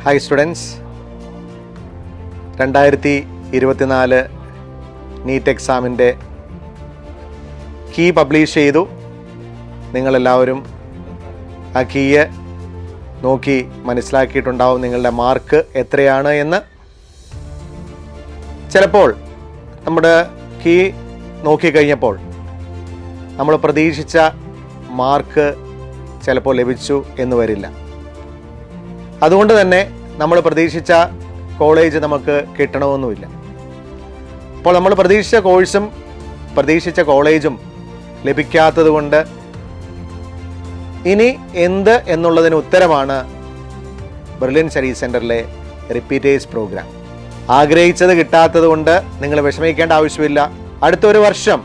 Hi students, 2024 NEET എക്സാമിൻ്റെ key publish ചെയ്തു. നിങ്ങളെല്ലാവരും ആ കീയെ നോക്കി മനസ്സിലാക്കിയിട്ടുണ്ടാവും നിങ്ങളുടെ മാർക്ക് എത്രയാണ് എന്ന്. ചിലപ്പോൾ നമ്മുടെ കീ നോക്കിക്കഴിഞ്ഞപ്പോൾ നമ്മൾ പ്രതീക്ഷിച്ച മാർക്ക് ചിലപ്പോൾ ലഭിച്ചു എന്ന് വരില്ല. അതുകൊണ്ട് തന്നെ നമ്മൾ പ്രതീക്ഷിച്ച കോളേജ് നമുക്ക് കിട്ടണമെന്നുമില്ല. അപ്പോൾ നമ്മൾ പ്രതീക്ഷിച്ച കോഴ്സും പ്രതീക്ഷിച്ച കോളേജും ലഭിക്കാത്തത് കൊണ്ട് ഇനി എന്ത് എന്നുള്ളതിന് ഉത്തരമാണ് ബെർലിൻ സ്റ്റഡി സെൻറ്ററിലെ റിപ്പീറ്റേഴ്സ് പ്രോഗ്രാം. ആഗ്രഹിച്ചത് കിട്ടാത്തത് കൊണ്ട് നിങ്ങൾ വിഷമിക്കേണ്ട ആവശ്യമില്ല. അടുത്തൊരു വർഷം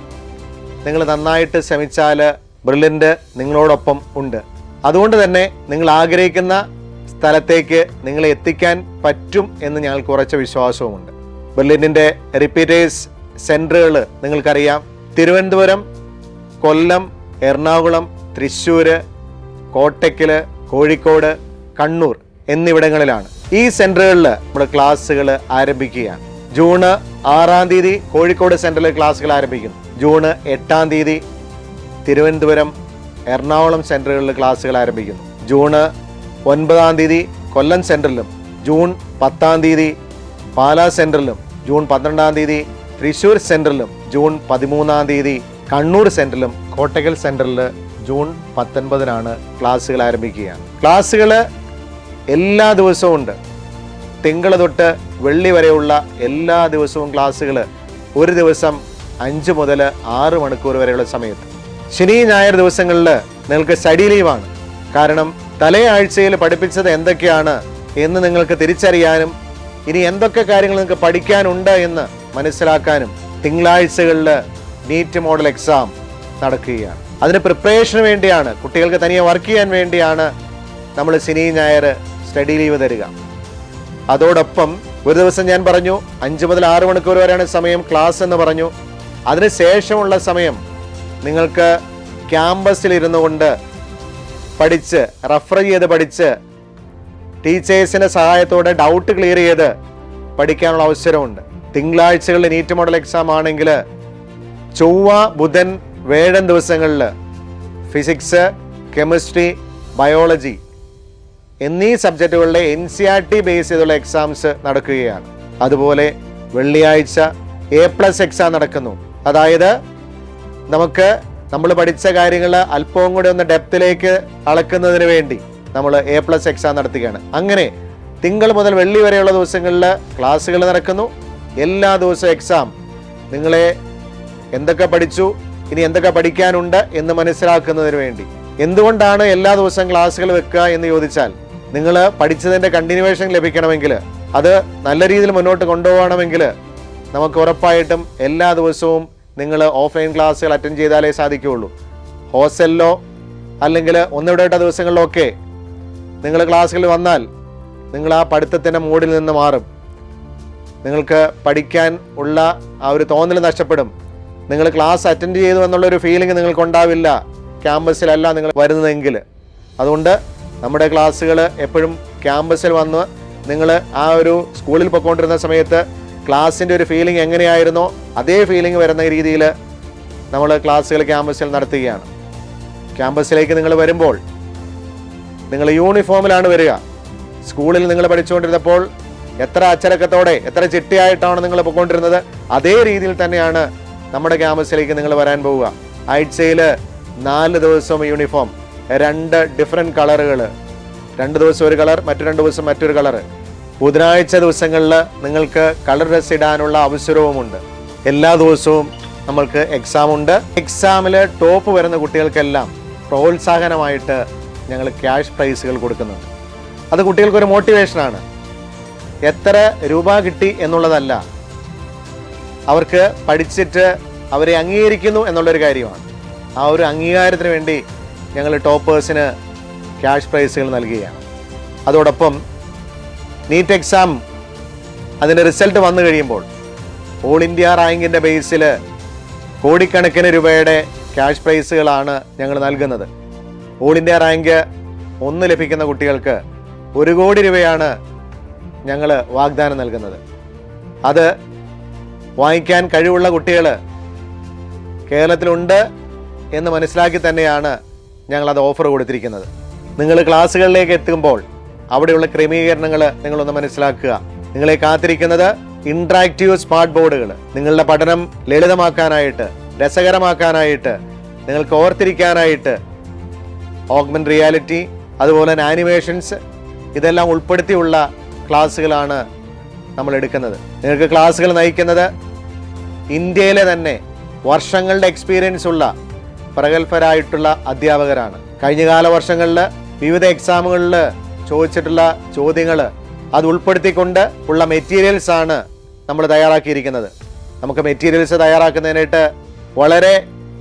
നിങ്ങൾ നന്നായിട്ട് ശ്രമിച്ചാൽ ബെർലിൻ്റെ നിങ്ങളോടൊപ്പം ഉണ്ട്. അതുകൊണ്ട് തന്നെ നിങ്ങൾ ആഗ്രഹിക്കുന്ന സ്ഥലത്തേക്ക് നിങ്ങളെ എത്തിക്കാൻ പറ്റും എന്ന് ഞങ്ങൾക്ക് ഉറച്ച വിശ്വാസവുമുണ്ട്. ബെർലിൻ്റെ റിപ്പീറ്റേഴ്സ് സെൻറ്ററുകൾ നിങ്ങൾക്കറിയാം. തിരുവനന്തപുരം, കൊല്ലം, എറണാകുളം, തൃശ്ശൂർ, കോട്ടയ്ക്കൽ, കോഴിക്കോട്, കണ്ണൂർ എന്നിവിടങ്ങളിലാണ്. ഈ സെൻറ്ററുകളിൽ നമ്മുടെ ക്ലാസ്സുകൾ ആരംഭിക്കുകയാണ്. ജൂൺ 6 കോഴിക്കോട് സെൻറ്ററിൽ ക്ലാസ്സുകൾ ആരംഭിക്കുന്നു. ജൂൺ 8 തിരുവനന്തപുരം, എറണാകുളം സെൻറ്ററുകളിൽ ക്ലാസ്സുകൾ ആരംഭിക്കുന്നു. ജൂൺ 9 കൊല്ലം സെൻറ്ററിലും, ജൂൺ 10 പാലാ സെൻറ്ററിലും, ജൂൺ 12 തൃശ്ശൂർ സെൻറ്ററിലും, ജൂൺ 13 കണ്ണൂർ സെൻറ്ററിലും, കോട്ടയ്ക്കൽ സെൻറ്ററിൽ ജൂൺ 19 ക്ലാസ്സുകൾ ആരംഭിക്കുകയാണ്. ക്ലാസ്സുകൾ എല്ലാ ദിവസവും ഉണ്ട്. തിങ്കൾ തൊട്ട് വെള്ളി വരെയുള്ള എല്ലാ ദിവസവും ക്ലാസ്സുകൾ, ഒരു ദിവസം 5 മുതൽ 6 മണിക്കൂർ വരെയുള്ള സമയത്ത്. ശനി ഞായർ ദിവസങ്ങളിൽ നിങ്ങൾക്ക് സ്റ്റഡി ലീവാണ്. കാരണം തലേ ആഴ്ചയിൽ പഠിപ്പിച്ചത് എന്തൊക്കെയാണ് എന്ന് നിങ്ങൾക്ക് തിരിച്ചറിയാനും ഇനി എന്തൊക്കെ കാര്യങ്ങൾ നിങ്ങൾക്ക് പഠിക്കാനുണ്ട് എന്ന് മനസ്സിലാക്കാനും തിങ്കളാഴ്ചകളിൽ നീറ്റ് മോഡൽ എക്സാം നടക്കുകയാണ്. അതിന് പ്രിപ്പറേഷന് വേണ്ടിയാണ്, കുട്ടികൾക്ക് തനിയെ വർക്ക് ചെയ്യാൻ വേണ്ടിയാണ് നമ്മൾ ശനി ഞായർ സ്റ്റഡി ലീവ് തരിക. അതോടൊപ്പം ഒരു ദിവസം ഞാൻ പറഞ്ഞു 5 മുതൽ 6 മണിക്കൂർ വരെയാണ് സമയം ക്ലാസ് എന്ന് പറഞ്ഞു. അതിനുശേഷമുള്ള സമയം നിങ്ങൾക്ക് ക്യാമ്പസിൽ ഇരുന്നു കൊണ്ട് പഠിച്ച് റഫർ ചെയ്ത് പഠിച്ച് ടീച്ചേഴ്സിൻ്റെ സഹായത്തോടെ ഡൗട്ട് ക്ലിയർ ചെയ്ത് പഠിക്കാനുള്ള അവസരമുണ്ട്. തിങ്കളാഴ്ചകളിൽ നീറ്റ് മോഡൽ എക്സാം ആണെങ്കിൽ ചൊവ്വ, ബുധൻ, വ്യാഴം ദിവസങ്ങളിൽ ഫിസിക്സ്, കെമിസ്ട്രി, ബയോളജി എന്നീ സബ്ജക്റ്റുകളിലെ NCERT ബേസ് ചെയ്തുള്ള എക്സാംസ് നടക്കുകയാണ്. അതുപോലെ വെള്ളിയാഴ്ച A+ എക്സാം നടക്കുന്നു. അതായത് നമുക്ക് നമ്മൾ പഠിച്ച കാര്യങ്ങൾ അല്പവും കൂടി ഒന്ന് ഡെപ്തിലേക്ക് അളക്കുന്നതിന് വേണ്ടി നമ്മൾ A+ എക്സാം നടത്തുകയാണ്. അങ്ങനെ തിങ്കൾ മുതൽ വെള്ളി വരെയുള്ള ദിവസങ്ങളിൽ ക്ലാസ്സുകൾ നടക്കുന്നു. എല്ലാ ദിവസവും എക്സാം. നിങ്ങളെ എന്തൊക്കെ പഠിച്ചു, ഇനി എന്തൊക്കെ പഠിക്കാനുണ്ട് എന്ന് മനസ്സിലാക്കുന്നതിന് വേണ്ടി. എന്തുകൊണ്ടാണ് എല്ലാ ദിവസവും ക്ലാസ്സുകൾ വെക്കുക എന്ന് ചോദിച്ചാൽ, നിങ്ങൾ പഠിച്ചതിൻ്റെ കണ്ടിന്യൂവേഷൻ ലഭിക്കണമെങ്കിൽ, അത് നല്ല രീതിയിൽ മുന്നോട്ട് കൊണ്ടുപോകണമെങ്കിൽ നമുക്ക് ഉറപ്പായിട്ടും എല്ലാ ദിവസവും നിങ്ങൾ ഓഫ്ലൈൻ ക്ലാസ്സുകൾ അറ്റൻഡ് ചെയ്താലേ സാധിക്കുകയുള്ളൂ. ഹോസ്റ്റലിലോ അല്ലെങ്കിൽ ഒന്നിടവിട്ട ദിവസങ്ങളിലോ ഒക്കെ നിങ്ങൾ ക്ലാസ്സുകൾ വന്നാൽ നിങ്ങൾ ആ പഠിത്തത്തിൻ്റെ മൂഡിൽ നിന്ന് മാറും. നിങ്ങൾക്ക് പഠിക്കാൻ ഉള്ള ആ ഒരു തോന്നൽ നഷ്ടപ്പെടും. നിങ്ങൾ ക്ലാസ് അറ്റൻഡ് ചെയ്തു എന്നുള്ളൊരു ഫീലിംഗ് നിങ്ങൾക്കുണ്ടാവില്ല ക്യാമ്പസിലല്ല നിങ്ങൾ വരുന്നതെങ്കിൽ. അതുകൊണ്ട് നമ്മുടെ ക്ലാസ്സുകൾ എപ്പോഴും ക്യാമ്പസിൽ വന്ന് നിങ്ങൾ ആ ഒരു സ്കൂളിൽ പോയിക്കൊണ്ടിരുന്ന സമയത്ത് ക്ലാസ്സിൻ്റെ ഒരു ഫീലിംഗ് എങ്ങനെയായിരുന്നോ അതേ ഫീലിംഗ് വരുന്ന രീതിയിൽ നമ്മൾ ക്ലാസ്സുകൾ ക്യാമ്പസിൽ നടത്തുകയാണ്. ക്യാമ്പസിലേക്ക് നിങ്ങൾ വരുമ്പോൾ നിങ്ങൾ യൂണിഫോമിലാണ് വരിക. സ്കൂളിൽ നിങ്ങൾ പഠിച്ചുകൊണ്ടിരുന്നപ്പോൾ എത്ര അച്ചടക്കത്തോടെ എത്ര ചിട്ടയായിട്ടാണ് നിങ്ങൾ പോയിക്കൊണ്ടിരുന്നത്, അതേ രീതിയിൽ തന്നെയാണ് നമ്മുടെ ക്യാമ്പസിലേക്ക് നിങ്ങൾ വരാൻ പോവുക. ആഴ്ചയിൽ 4 ദിവസം യൂണിഫോം, 2 ഡിഫറെൻറ്റ് കളറുകൾ, 2 ദിവസം ഒരു കളർ, മറ്റു 2 ദിവസം മറ്റൊരു കളർ. ബുധനാഴ്ച ദിവസങ്ങളിൽ നിങ്ങൾക്ക് കളർ ഡ്രസ് ഇടാനുള്ള അവസരവുമുണ്ട്. എല്ലാ ദിവസവും നമ്മൾക്ക് എക്സാം ഉണ്ട്. എക്സാമിൽ ടോപ്പ് വരുന്ന കുട്ടികൾക്കെല്ലാം പ്രോത്സാഹനമായിട്ട് ഞങ്ങൾ ക്യാഷ് പ്രൈസുകൾ കൊടുക്കുന്നുണ്ട്. അത് കുട്ടികൾക്കൊരു മോട്ടിവേഷനാണ്. എത്ര രൂപ കിട്ടി എന്നുള്ളതല്ല, അവർക്ക് പഠിച്ചിട്ട് അവരെ അംഗീകരിക്കുന്നു എന്നുള്ളൊരു കാര്യമാണ്. ആ ഒരു അംഗീകാരത്തിന് വേണ്ടി ഞങ്ങൾ ടോപ്പേഴ്സിന് ക്യാഷ് പ്രൈസുകൾ നൽകുകയാണ്. അതോടൊപ്പം നീറ്റ് എക്സാം അതിൻ്റെ റിസൾട്ട് വന്നു കഴിയുമ്പോൾ ഓൾ ഇന്ത്യ റാങ്കിൻ്റെ ബേസിൽ കോടിക്കണക്കിന് രൂപയുടെ ക്യാഷ് പ്രൈസുകളാണ് ഞങ്ങൾ നൽകുന്നത്. ഓൾ ഇന്ത്യ റാങ്ക് 1 ലഭിക്കുന്ന കുട്ടികൾക്ക് 1 കോടി രൂപയാണ് ഞങ്ങൾ വാഗ്ദാനം നൽകുന്നത്. അത് വാങ്ങിക്കാൻ കഴിവുള്ള കുട്ടികൾ കേരളത്തിലുണ്ട് എന്ന് മനസ്സിലാക്കി തന്നെയാണ് ഞങ്ങളത് ഓഫർ കൊടുത്തിരിക്കുന്നത്. നിങ്ങൾ ക്ലാസ്സുകളിലേക്ക് എത്തുമ്പോൾ അവിടെയുള്ള ക്രമീകരണങ്ങൾ നിങ്ങളൊന്ന് മനസ്സിലാക്കുക. നിങ്ങളെ കാത്തിരിക്കുന്നത് ഇൻട്രാക്റ്റീവ് സ്മാർട്ട് ബോർഡുകൾ, നിങ്ങളുടെ പഠനം ലളിതമാക്കാനായിട്ട്, രസകരമാക്കാനായിട്ട്, നിങ്ങൾക്ക് ഓർത്തിരിക്കാനായിട്ട് ഓഗ്മെന്റ് റിയാലിറ്റി, അതുപോലെ തന്നെ ആനിമേഷൻസ്, ഇതെല്ലാം ഉൾപ്പെടുത്തിയുള്ള ക്ലാസ്സുകളാണ് നമ്മൾ എടുക്കുന്നത്. നിങ്ങൾക്ക് ക്ലാസ്സുകൾ നയിക്കുന്നത് ഇന്ത്യയിലെ തന്നെ വർഷങ്ങളുടെ എക്സ്പീരിയൻസ് ഉള്ള പ്രഗത്ഭരായിട്ടുള്ള അധ്യാപകരാണ്. കഴിഞ്ഞകാല വർഷങ്ങളിൽ വിവിധ എക്സാമുകളിൽ ചോദിച്ചിട്ടുള്ള ചോദ്യങ്ങൾ അത് ഉൾപ്പെടുത്തിക്കൊണ്ട് ഉള്ള മെറ്റീരിയൽസ് ആണ് നമ്മൾ തയ്യാറാക്കിയിരിക്കുന്നത്. നമുക്ക് മെറ്റീരിയൽസ് തയ്യാറാക്കുന്നതിനായിട്ട് വളരെ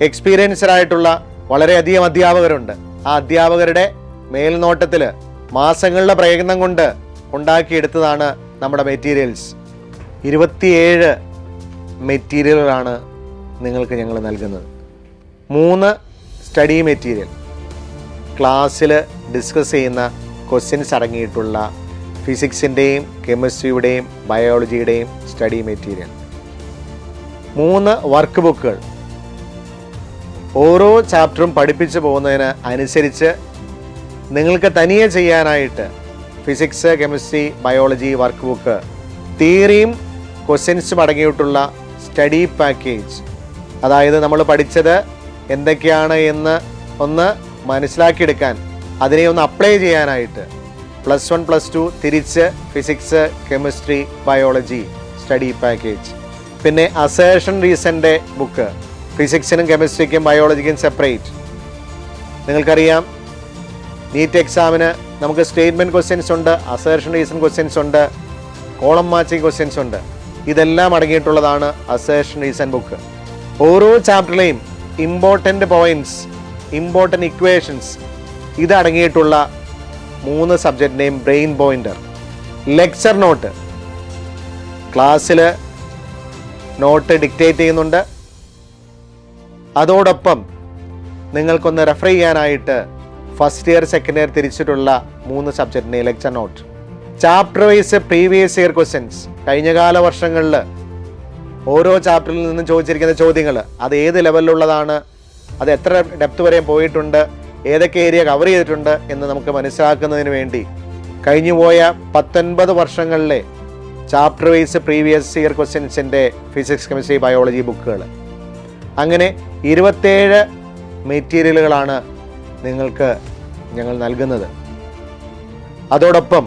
എക്സ്പീരിയൻസ്ഡ് ആയിട്ടുള്ള വളരെയധികം അധ്യാപകരുണ്ട്. ആ അധ്യാപകരുടെ മേൽനോട്ടത്തിൽ മാസങ്ങളുടെ പ്രയത്നം കൊണ്ട് ഉണ്ടാക്കിയെടുത്തതാണ് നമ്മുടെ മെറ്റീരിയൽസ്. 27 മെറ്റീരിയലുകളാണ് നിങ്ങൾക്ക് ഞങ്ങൾ നൽകുന്നത്. 3 സ്റ്റഡി മെറ്റീരിയൽ, ക്ലാസ്സിൽ ഡിസ്കസ് ചെയ്യുന്ന ക്വസ്റ്റ്യൻസ് അടങ്ങിയിട്ടുള്ള ഫിസിക്സിൻ്റെയും കെമിസ്ട്രിയുടെയും ബയോളജിയുടെയും സ്റ്റഡി മെറ്റീരിയൽ, 3 വർക്ക് ബുക്കുകൾ. ഓരോ ചാപ്റ്ററും പഠിപ്പിച്ചു പോകുന്നതിന് അനുസരിച്ച് നിങ്ങൾക്ക് തനിയെ ചെയ്യാനായിട്ട് physics, chemistry, biology workbook, തിയറിയും ക്വസ്റ്റ്യൻസും അടങ്ങിയിട്ടുള്ള സ്റ്റഡി പാക്കേജ്. അതായത് നമ്മൾ പഠിച്ചത് എന്തൊക്കെയാണ് എന്ന് ഒന്ന് മനസ്സിലാക്കിയെടുക്കാൻ, അതിനെ ഒന്ന് അപ്ലൈ ചെയ്യാനായിട്ട് +1 +2 തിരിച്ച് physics, chemistry, biology study package. പിന്നെ അസേർഷൻ റീസൻ്റെ ബുക്ക്, ഫിസിക്സിനും കെമിസ്ട്രിക്കും ബയോളജിക്കും സെപ്പറേറ്റ്. നിങ്ങൾക്കറിയാം, നീറ്റ് എക്സാമിന് നമുക്ക് സ്റ്റേറ്റ്മെൻറ്റ് ക്വസ്റ്റ്യൻസ് ഉണ്ട്, അസേർഷൻ റീസൺ ക്വസ്റ്റ്യൻസ് ഉണ്ട്, കോളം മാച്ചിങ് ക്വസ്റ്റ്യൻസ് ഉണ്ട്. ഇതെല്ലാം അടങ്ങിയിട്ടുള്ളതാണ് അസേർഷൻ റീസൺ ബുക്ക്. ഓരോ ചാപ്റ്ററിലെയും ഇമ്പോർട്ടൻ്റ് പോയിൻറ്റ്സ്, ഇമ്പോർട്ടൻ്റ് ഇക്വേഷൻസ് ഇതടങ്ങിയിട്ടുള്ള 3 സബ്ജക്റ്റിൻ്റെയും ബ്രെയിൻ പോയിൻ്റർ. ലെക്ചർ നോട്ട്, ക്ലാസ്സിൽ നോട്ട് ഡിക്റ്റേറ്റ് ചെയ്യുന്നുണ്ട്. അതോടൊപ്പം നിങ്ങൾക്കൊന്ന് റെഫർ ചെയ്യാനായിട്ട് ഫസ്റ്റ് ഇയർ, സെക്കൻഡ് ഇയർ തിരിച്ചിട്ടുള്ള 3 സബ്ജക്റ്റിൻ്റെ lecture note. Chapter wise previous year questions, കഴിഞ്ഞകാല വർഷങ്ങളിൽ ഓരോ ചാപ്റ്ററിൽ നിന്നും ചോദിച്ചിരിക്കുന്ന ചോദ്യങ്ങൾ അത് ഏത് ലെവലിലുള്ളതാണ്, അത് എത്ര ഡെപ്ത് വരെ പോയിട്ടുണ്ട്, ഏതൊക്കെ ഏരിയ കവർ ചെയ്തിട്ടുണ്ട് എന്ന് നമുക്ക് മനസ്സിലാക്കുന്നതിന് വേണ്ടി കഴിഞ്ഞുപോയ 19 വർഷങ്ങളിലെ ചാപ്റ്റർ വൈസ് പ്രീവിയസ് ഇയർ ക്വസ്റ്റ്യൻസിൻ്റെ ഫിസിക്സ്, കെമിസ്ട്രി, ബയോളജി ബുക്കുകൾ. അങ്ങനെ 27 മെറ്റീരിയലുകളാണ് നിങ്ങൾക്ക് ഞങ്ങൾ നൽകുന്നത്. അതോടൊപ്പം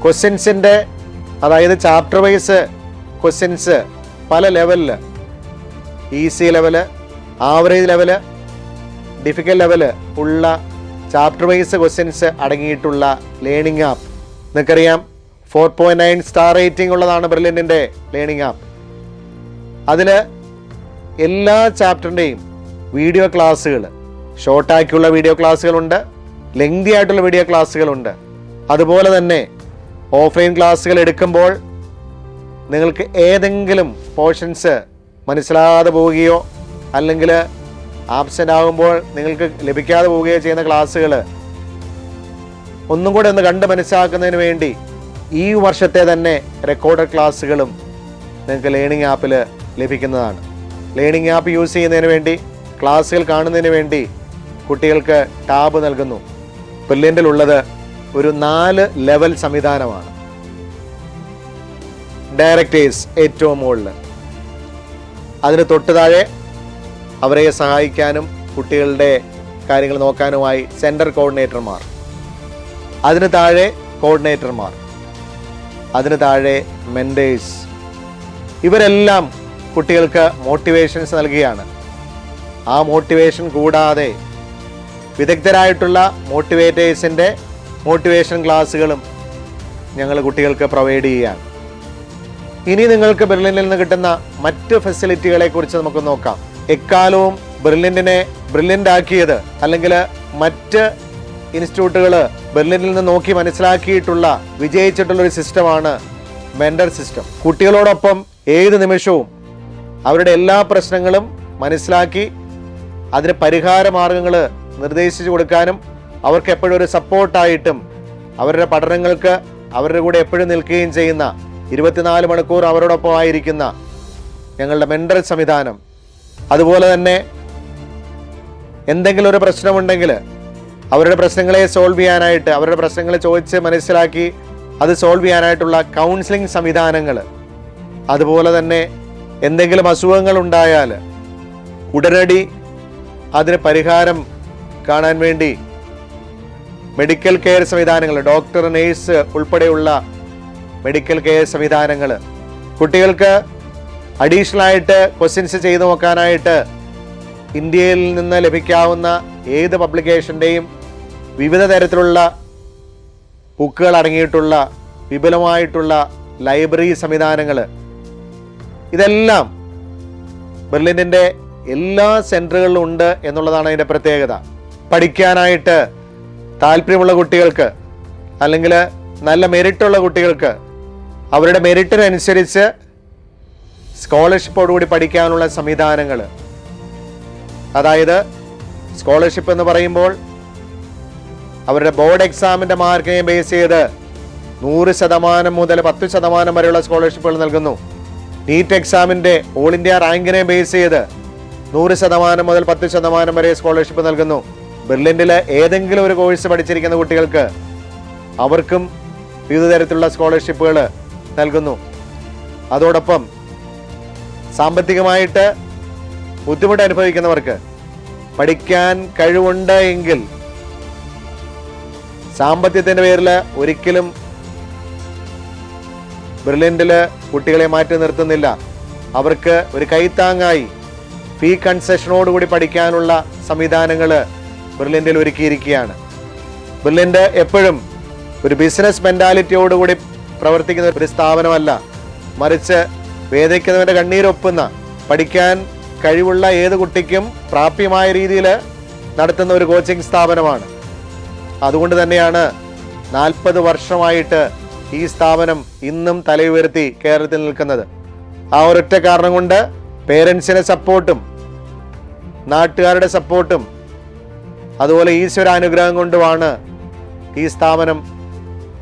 ക്വസ്റ്റ്യൻസിൻ്റെ, അതായത് ചാപ്റ്റർ വൈസ് ക്വസ്റ്റ്യൻസ് പല ലെവലിൽ, easy level, average level, difficult level ഉള്ള ചാപ്റ്റർ വൈസ് ക്വസ്റ്റ്യൻസ് അടങ്ങിയിട്ടുള്ള ലേണിംഗ് ആപ്പ്. നിങ്ങൾക്കറിയാം 4.9 സ്റ്റാർ റേറ്റിംഗ് ഉള്ളതാണ് ബ്രില്യൻറ്റിൻ്റെ ലേണിംഗ് ആപ്പ്. അതിൽ എല്ലാ ചാപ്റ്ററിൻ്റെയും വീഡിയോ ക്ലാസ്സുകൾ, ഷോർട്ടാക്കിയുള്ള വീഡിയോ ക്ലാസ്സുകളുണ്ട്, ലെങ്തി ആയിട്ടുള്ള വീഡിയോ ക്ലാസ്സുകളുണ്ട്. അതുപോലെ തന്നെ ഓഫ്ലൈൻ ക്ലാസ്സുകൾ എടുക്കുമ്പോൾ നിങ്ങൾക്ക് ഏതെങ്കിലും പോർഷൻസ് മനസ്സിലാകാതെ പോവുകയോ അല്ലെങ്കിൽ ആബ്സെൻ്റ് ആകുമ്പോൾ നിങ്ങൾക്ക് ലഭിക്കാതെ പോവുകയോ ചെയ്യുന്ന ക്ലാസ്സുകൾ ഒന്നും കൂടെ ഒന്ന് കണ്ട് മനസ്സിലാക്കുന്നതിന് വേണ്ടി ഈ വർഷത്തെ തന്നെ റെക്കോർഡഡ് ക്ലാസ്സുകളും നിങ്ങൾക്ക് ലേണിംഗ് ആപ്പിൽ ലഭിക്കുന്നതാണ്. ലേണിംഗ് ആപ്പ് യൂസ് ചെയ്യുന്നതിന് വേണ്ടി, ക്ലാസ്സുകൾ കാണുന്നതിന് വേണ്ടി കുട്ടികൾക്ക് ടാബ് നൽകുന്നു. ബ്രില്യൻറ്റിലുള്ളത് ഒരു 4 ലെവൽ സംവിധാനമാണ്. ഡയറക്ടേഴ്സ് ഏറ്റവും മുകളിൽ, അതിന് തൊട്ട് താഴെ അവരെ സഹായിക്കാനും കുട്ടികളുടെ കാര്യങ്ങൾ നോക്കാനുമായി സെൻറ്റർ കോർഡിനേറ്റർമാർ, അതിന് താഴെ കോർഡിനേറ്റർമാർ, അതിന് താഴെ മെൻറ്റേഴ്സ്. ഇവരെല്ലാം കുട്ടികൾക്ക് മോട്ടിവേഷൻസ് നൽകുകയാണ്. ആ മോട്ടിവേഷൻ കൂടാതെ വിദഗ്ധരായിട്ടുള്ള മോട്ടിവേറ്റേഴ്സിൻ്റെ മോട്ടിവേഷൻ ക്ലാസ്സുകളും ഞങ്ങൾ കുട്ടികൾക്ക് പ്രൊവൈഡ് ചെയ്യുകയാണ്. ഇനി നിങ്ങൾക്ക് ബ്രില്യൻറ്റിൽ നിന്ന് കിട്ടുന്ന മറ്റ് ഫെസിലിറ്റികളെ കുറിച്ച് നമുക്ക് നോക്കാം. എക്കാലവും ബ്രില്യൻറ്റിനെ ബ്രില്യൻ്റ് ആക്കിയത്, അല്ലെങ്കിൽ മറ്റ് ഇൻസ്റ്റിറ്റ്യൂട്ടുകൾ ബ്രില്യൻറ്റിൽ നിന്ന് നോക്കി മനസ്സിലാക്കിയിട്ടുള്ള വിജയിച്ചിട്ടുള്ളൊരു സിസ്റ്റമാണ് മെൻറ്റർ സിസ്റ്റം. കുട്ടികളോടൊപ്പം ഏത് നിമിഷവും അവരുടെ എല്ലാ പ്രശ്നങ്ങളും മനസ്സിലാക്കി അതിന് പരിഹാര മാർഗങ്ങൾ നിർദ്ദേശിച്ചു കൊടുക്കാനും അവർക്ക് എപ്പോഴും ഒരു സപ്പോർട്ടായിട്ടും അവരുടെ പഠനങ്ങൾക്ക് അവരുടെ കൂടെ എപ്പോഴും നിൽക്കുകയും ചെയ്യുന്ന, 24 മണിക്കൂർ അവരോടൊപ്പം ആയിരിക്കുന്ന ഞങ്ങളുടെ മെൻ്റൽ സംവിധാനം, അതുപോലെ തന്നെ എന്തെങ്കിലും ഒരു പ്രശ്നമുണ്ടെങ്കിൽ അവരുടെ പ്രശ്നങ്ങളെ സോൾവ് ചെയ്യാനായിട്ട്, അവരുടെ പ്രശ്നങ്ങൾ ചോദിച്ച് മനസ്സിലാക്കി അത് സോൾവ് ചെയ്യാനായിട്ടുള്ള കൗൺസിലിംഗ് സംവിധാനങ്ങൾ, അതുപോലെ തന്നെ എന്തെങ്കിലും അസുഖങ്ങൾ ഉണ്ടായാൽ ഉടനടി അതിന് പരിഹാരം കാണാൻ വേണ്ടി മെഡിക്കൽ കെയർ സംവിധാനങ്ങൾ, ഡോക്ടർ, നേഴ്സ് ഉൾപ്പെടെയുള്ള മെഡിക്കൽ കെയർ സംവിധാനങ്ങൾ, കുട്ടികൾക്ക് അഡീഷണൽ ആയിട്ട് ക്വസ്റ്റ്യൻസ് ചെയ്തു നോക്കാനായിട്ട് ഇന്ത്യയിൽ നിന്ന് ലഭിക്കാവുന്ന ഏത് പബ്ലിക്കേഷൻ്റെയും വിവിധ തരത്തിലുള്ള ബുക്കുകൾ അടങ്ങിയിട്ടുള്ള വിപുലമായിട്ടുള്ള ലൈബ്രറി സംവിധാനങ്ങൾ, ഇതെല്ലാം ബെർലിൻ്റെ എല്ലാ സെൻറ്ററുകളിലും ഉണ്ട് എന്നുള്ളതാണ് അതിൻ്റെ പ്രത്യേകത. പഠിക്കാനായിട്ട് താല്പര്യമുള്ള കുട്ടികൾക്ക് അല്ലെങ്കിൽ നല്ല മെറിറ്റുള്ള കുട്ടികൾക്ക് അവരുടെ മെറിറ്റിനനുസരിച്ച് സ്കോളർഷിപ്പോടുകൂടി പഠിക്കാനുള്ള സംവിധാനങ്ങൾ, അതായത് സ്കോളർഷിപ്പ് എന്ന് പറയുമ്പോൾ അവരുടെ ബോർഡ് എക്സാമിൻ്റെ മാർക്കിനെ ബേസ് ചെയ്ത് 100% മുതൽ 10% വരെയുള്ള സ്കോളർഷിപ്പുകൾ നൽകുന്നു. നീറ്റ് എക്സാമിൻ്റെ ഓൾ ഇന്ത്യ റാങ്കിനെ ബേസ് ചെയ്ത് 100% മുതൽ 10% വരെ സ്കോളർഷിപ്പ് നൽകുന്നു. ബെർലിനിൽ ഏതെങ്കിലും ഒരു കോഴ്സ് പഠിച്ചിരിക്കുന്ന കുട്ടികൾക്ക് അവർക്കും വിവിധ തരത്തിലുള്ള സ്കോളർഷിപ്പുകൾ നൽകുന്നു. അതോടൊപ്പം സാമ്പത്തികമായിട്ട് ബുദ്ധിമുട്ട് അനുഭവിക്കുന്നവർക്ക് പഠിക്കാൻ കഴിവുണ്ട് എങ്കിൽ സാമ്പത്തികത്തിൻ്റെ പേരിൽ ഒരിക്കലും ബെർലിനിൽ കുട്ടികളെ മാറ്റി നിർത്തുന്നില്ല. അവർക്ക് ഒരു കൈത്താങ്ങായി ഫീ കൺസെഷനോടുകൂടി പഠിക്കാനുള്ള സംവിധാനങ്ങൾ ബെർലിനിൽ ഒരുക്കിയിരിക്കുകയാണ്. ബെർലിൻ എപ്പോഴും ഒരു ബിസിനസ് മെൻറ്റാലിറ്റിയോടുകൂടി പ്രവർത്തിക്കുന്ന ഒരു സ്ഥാപനമല്ല, മറിച്ച് വേദനിക്കുന്നവൻ്റെ കണ്ണീരൊപ്പുന്ന, പഠിക്കാൻ കഴിവുള്ള ഏത് കുട്ടിക്കും പ്രാപ്യമായ രീതിയിൽ നടത്തുന്ന ഒരു കോച്ചിങ് സ്ഥാപനമാണ്. അതുകൊണ്ട് തന്നെയാണ് 40 വർഷമായിട്ട് ഈ സ്ഥാപനം ഇന്നും തലയുയർത്തി കേരളത്തിൽ നിൽക്കുന്നത്. ആ ഒരൊറ്റ കാരണം കൊണ്ട് പേരൻസിൻ്റെ സപ്പോർട്ടും നാട്ടുകാരുടെ സപ്പോർട്ടും അതുപോലെ ഈശ്വരാനുഗ്രഹം കൊണ്ടുമാണ് ഈ സ്ഥാപനം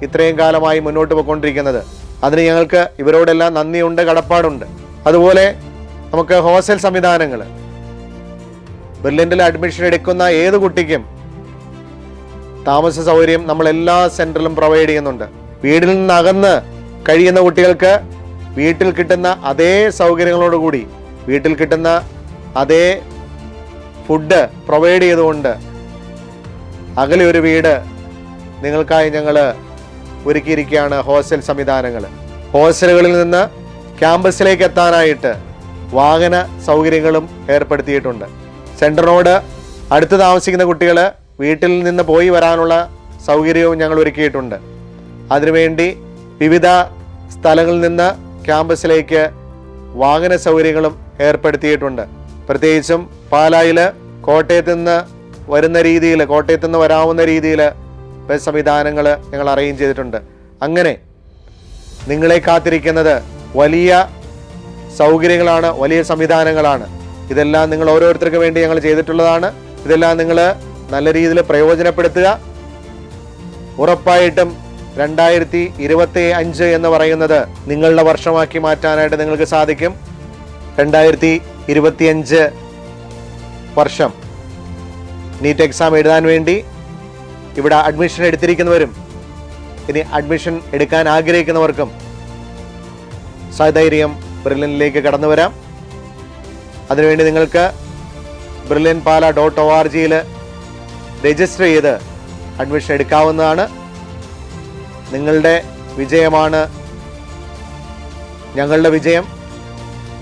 ഇത്രയും കാലമായി മുന്നോട്ട് പോയിക്കൊണ്ടിരിക്കുന്നത്. അതിന് ഞങ്ങൾക്ക് ഇവരോടെല്ലാം നന്ദിയുണ്ട്, കടപ്പാടുണ്ട്. അതുപോലെ നമുക്ക് ഹോസ്റ്റൽ സംവിധാനങ്ങൾ, ബെർലിനിൽ അഡ്മിഷൻ എടുക്കുന്ന ഏത് കുട്ടിക്കും താമസ സൗകര്യം നമ്മൾ എല്ലാ സെൻറ്ററിലും പ്രൊവൈഡ് ചെയ്യുന്നുണ്ട്. വീട്ടിൽ നിന്ന് അകന്ന് കഴിയുന്ന കുട്ടികൾക്ക് വീട്ടിൽ കിട്ടുന്ന അതേ സൗകര്യങ്ങളോടുകൂടി, വീട്ടിൽ കിട്ടുന്ന അതേ ഫുഡ് പ്രൊവൈഡ് ചെയ്തുകൊണ്ട് അകലെ ഒരു വീട് നിങ്ങൾക്കായി ഞങ്ങൾ ഒരുക്കിയിരിക്കുകയാണ്. ഹോസ്റ്റൽ സംവിധാനങ്ങൾ, ഹോസ്റ്റലുകളിൽ നിന്ന് ക്യാമ്പസിലേക്ക് എത്താനായിട്ട് വാഹന സൗകര്യങ്ങളും ഏർപ്പെടുത്തിയിട്ടുണ്ട്. സെൻറ്ററിനോട് അടുത്ത് താമസിക്കുന്ന കുട്ടികൾ വീട്ടിൽ നിന്ന് പോയി വരാനുള്ള സൗകര്യവും ഞങ്ങൾ ഒരുക്കിയിട്ടുണ്ട്. അതിനുവേണ്ടി വിവിധ സ്ഥലങ്ങളിൽ നിന്ന് ക്യാമ്പസിലേക്ക് വാഹന സൗകര്യങ്ങളും ഏർപ്പെടുത്തിയിട്ടുണ്ട്. പ്രത്യേകിച്ചും പാലായിൽ കോട്ടയത്ത് നിന്ന് വരാവുന്ന രീതിയിൽ ബസ് സംവിധാനങ്ങൾ ഞങ്ങൾ അറേഞ്ച് ചെയ്തിട്ടുണ്ട്. അങ്ങനെ നിങ്ങളെ കാത്തിരിക്കുന്നത് വലിയ സൗകര്യങ്ങളാണ്, വലിയ സംവിധാനങ്ങളാണ്. ഇതെല്ലാം നിങ്ങൾ ഓരോരുത്തർക്ക് വേണ്ടി ഞങ്ങൾ ചെയ്തിട്ടുള്ളതാണ്. ഇതെല്ലാം നിങ്ങൾ നല്ല രീതിയിൽ പ്രയോജനപ്പെടുത്തുക. ഉറപ്പായിട്ടും 2025 എന്ന് പറയുന്നത് നിങ്ങളുടെ വർഷമാക്കി മാറ്റാനായിട്ട് നിങ്ങൾക്ക് സാധിക്കും. 2025 വർഷം നീറ്റ് എക്സാം എഴുതാൻ വേണ്ടി ഇവിടെ അഡ്മിഷൻ എടുത്തിരിക്കുന്നവരും ഇനി അഡ്മിഷൻ എടുക്കാൻ ആഗ്രഹിക്കുന്നവർക്കും സധൈര്യം ബെർലിനിലേക്ക് കടന്നു വരാം. അതിനുവേണ്ടി നിങ്ങൾക്ക് berlinpala.org രജിസ്റ്റർ ചെയ്ത് അഡ്മിഷൻ എടുക്കാവുന്നതാണ്. നിങ്ങളുടെ വിജയമാണ് ഞങ്ങളുടെ വിജയം,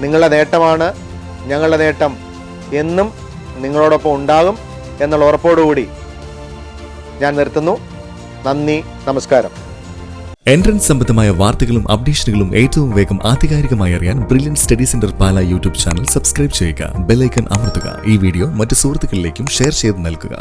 നിങ്ങളുടെ നേട്ടമാണ് ഞങ്ങളുടെ നേട്ടം. എന്നും നിങ്ങളോടൊപ്പം ഉണ്ടാകും എന്നുള്ള ഉറപ്പോടുകൂടി ഞാൻ നിർത്തുന്നു. നന്ദി, നമസ്കാരം. എൻട്രൻസ് സംബന്ധമായ വാർത്തകളും അപ്ഡേഷനുകളും ഏറ്റവും വേഗം ആധികാരികമായി അറിയാൻ ബ്രില്യൻ സ്റ്റഡി സെന്റർ പാല യൂട്യൂബ് ചാനൽ സബ്സ്ക്രൈബ് ചെയ്യുക. ബെൽ ഐക്കൺ അമർത്തുക. ഈ വീഡിയോ മറ്റ് സുഹൃത്തുക്കളിലേക്കും ഷെയർ ചെയ്ത് നൽകുക.